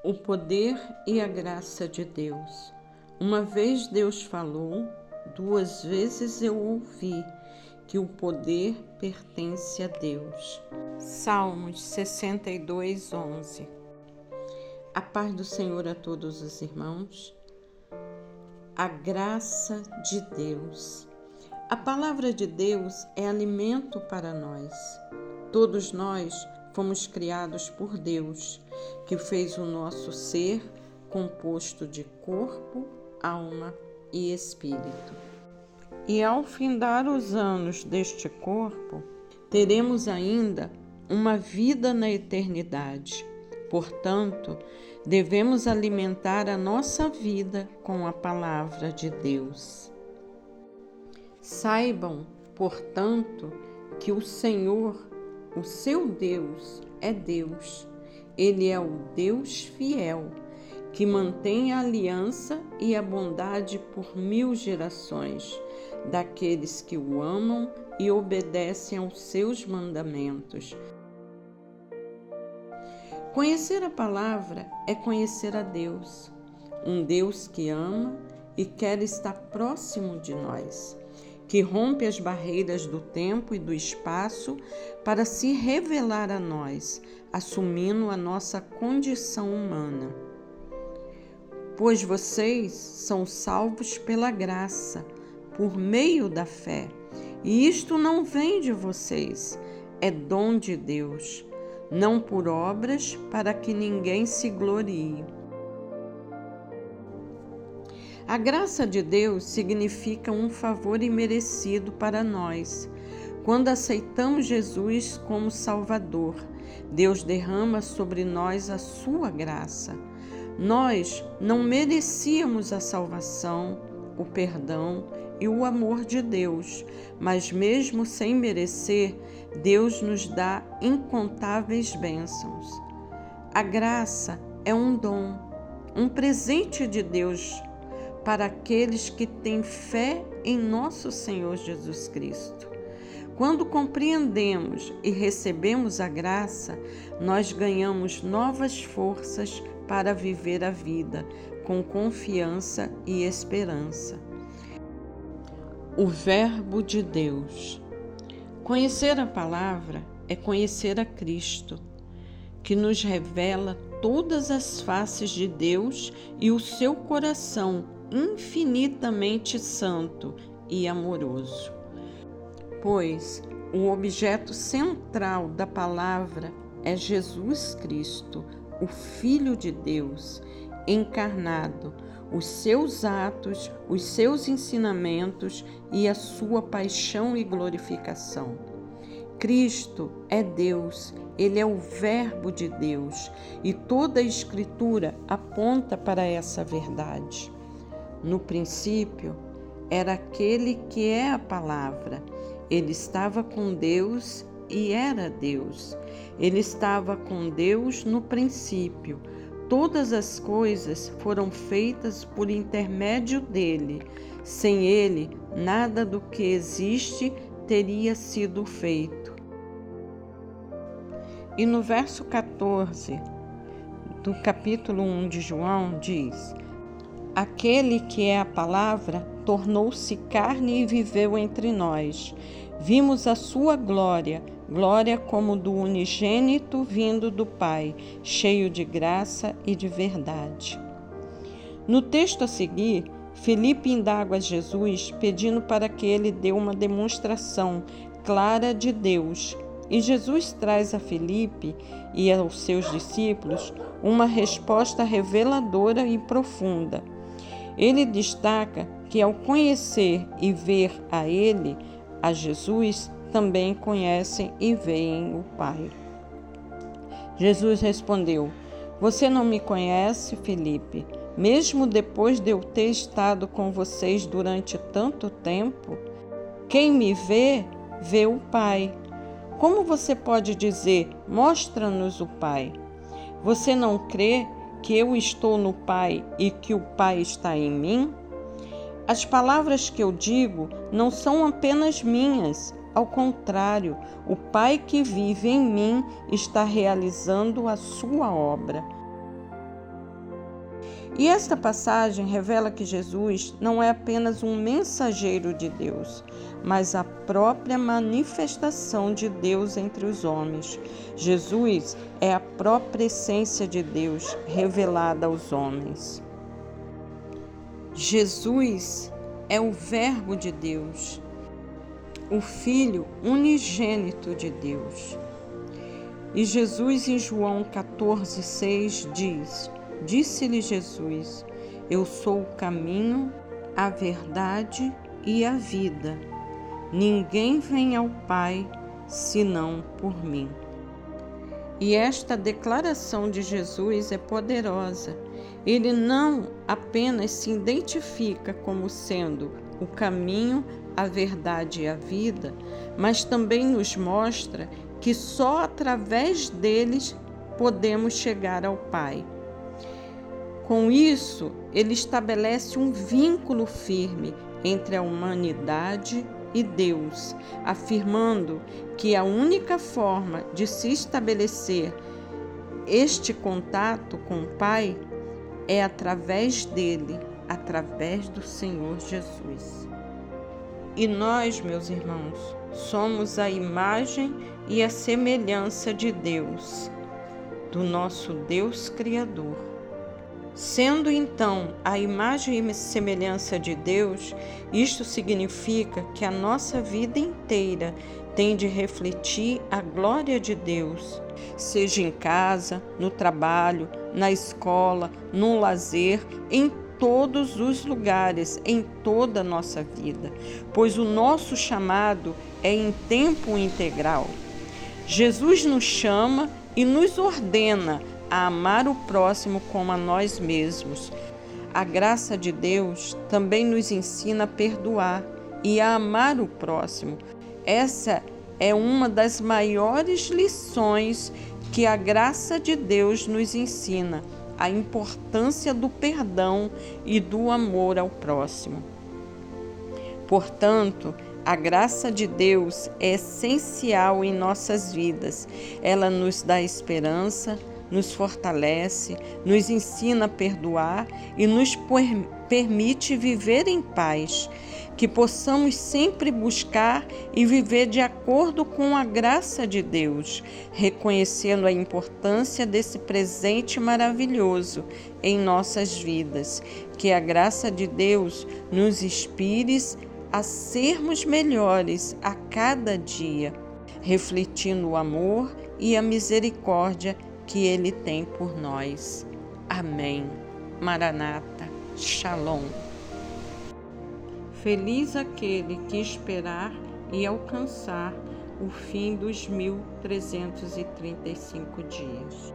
O poder e a graça de Deus. Uma vez Deus falou, 2 vezes eu ouvi que o poder pertence a Deus. Salmos 62:11. A paz do Senhor a todos os irmãos. A graça de Deus. A palavra de Deus é alimento para nós. Todos nós fomos criados por Deus, que fez o nosso ser composto de corpo, alma e espírito. E ao findar os anos deste corpo, teremos ainda uma vida na eternidade. Portanto, devemos alimentar a nossa vida com a palavra de Deus. Saibam, portanto, que o Senhor, o seu Deus, é Deus. Ele é o Deus fiel, que mantém a aliança e a bondade por 1000 gerações, daqueles que o amam e obedecem aos seus mandamentos. Conhecer a palavra é conhecer a Deus, um Deus que ama e quer estar próximo de nós, que rompe as barreiras do tempo e do espaço para se revelar a nós, assumindo a nossa condição humana. Pois vocês são salvos pela graça, por meio da fé, e isto não vem de vocês, é dom de Deus, não por obras, para que ninguém se glorie. A graça de Deus significa um favor imerecido para nós. Quando aceitamos Jesus como Salvador, Deus derrama sobre nós a sua graça. Nós não merecíamos a salvação, o perdão e o amor de Deus, mas mesmo sem merecer, Deus nos dá incontáveis bênçãos. A graça é um dom, um presente de Deus para aqueles que têm fé em nosso Senhor Jesus Cristo. Quando compreendemos e recebemos a graça, nós ganhamos novas forças para viver a vida com confiança e esperança. O Verbo de Deus. Conhecer a palavra é conhecer a Cristo, que nos revela todas as faces de Deus e o seu coração infinitamente santo e amoroso. Pois o objeto central da palavra é Jesus Cristo, o Filho de Deus, encarnado, os seus atos, os seus ensinamentos e a sua paixão e glorificação. Cristo é Deus, Ele é o Verbo de Deus, e toda a Escritura aponta para essa verdade. No princípio, era aquele que é a palavra. Ele estava com Deus e era Deus. Ele estava com Deus no princípio. Todas as coisas foram feitas por intermédio dele. Sem ele, nada do que existe teria sido feito. E no verso 14 do capítulo 1 de João diz: Aquele que é a palavra tornou-se carne e viveu entre nós. Vimos a sua glória, glória como do unigênito vindo do Pai, cheio de graça e de verdade. No texto a seguir, Filipe indaga a Jesus, pedindo para que ele dê uma demonstração clara de Deus. E Jesus traz a Filipe e aos seus discípulos uma resposta reveladora e profunda. Ele destaca que ao conhecer e ver a ele, a Jesus, também conhecem e veem o Pai. Jesus respondeu: Você não me conhece, Filipe, mesmo depois de eu ter estado com vocês durante tanto tempo? Quem me vê, vê o Pai. Como você pode dizer, mostra-nos o Pai? Você não crê que eu estou no Pai e que o Pai está em mim? As palavras que eu digo não são apenas minhas, ao contrário, o Pai que vive em mim está realizando a sua obra. E esta passagem revela que Jesus não é apenas um mensageiro de Deus, mas a própria manifestação de Deus entre os homens. Jesus é a própria essência de Deus revelada aos homens. Jesus é o Verbo de Deus, o Filho unigênito de Deus. E Jesus, em João 14,6, diz: Disse-lhe Jesus: Eu sou o caminho, a verdade e a vida. Ninguém vem ao Pai senão por mim. E esta declaração de Jesus é poderosa. Ele não apenas se identifica como sendo o caminho, a verdade e a vida, mas também nos mostra que só através deles podemos chegar ao Pai. Com isso, ele estabelece um vínculo firme entre a humanidade e Deus, afirmando que a única forma de se estabelecer este contato com o Pai é através dele, através do Senhor Jesus. E nós, meus irmãos, somos a imagem e a semelhança de Deus, do nosso Deus Criador. Sendo então a imagem e semelhança de Deus, isto significa que a nossa vida inteira tem de refletir a glória de Deus, seja em casa, no trabalho, na escola, no lazer, em todos os lugares, em toda a nossa vida, pois o nosso chamado é em tempo integral. Jesus nos chama e nos ordena a amar o próximo como a nós mesmos. A graça de Deus também nos ensina a perdoar e a amar o próximo. Essa é uma das maiores lições que a graça de Deus nos ensina, a importância do perdão e do amor ao próximo. Portanto, a graça de Deus é essencial em nossas vidas. Ela nos dá esperança, nos fortalece, nos ensina a perdoar e nos permite viver em paz. Que possamos sempre buscar e viver de acordo com a graça de Deus, reconhecendo a importância desse presente maravilhoso em nossas vidas. Que a graça de Deus nos inspire a sermos melhores a cada dia, refletindo o amor e a misericórdia que Ele tem por nós. Amém. Maranata. Shalom. Feliz aquele que esperar e alcançar o fim dos 1335 dias.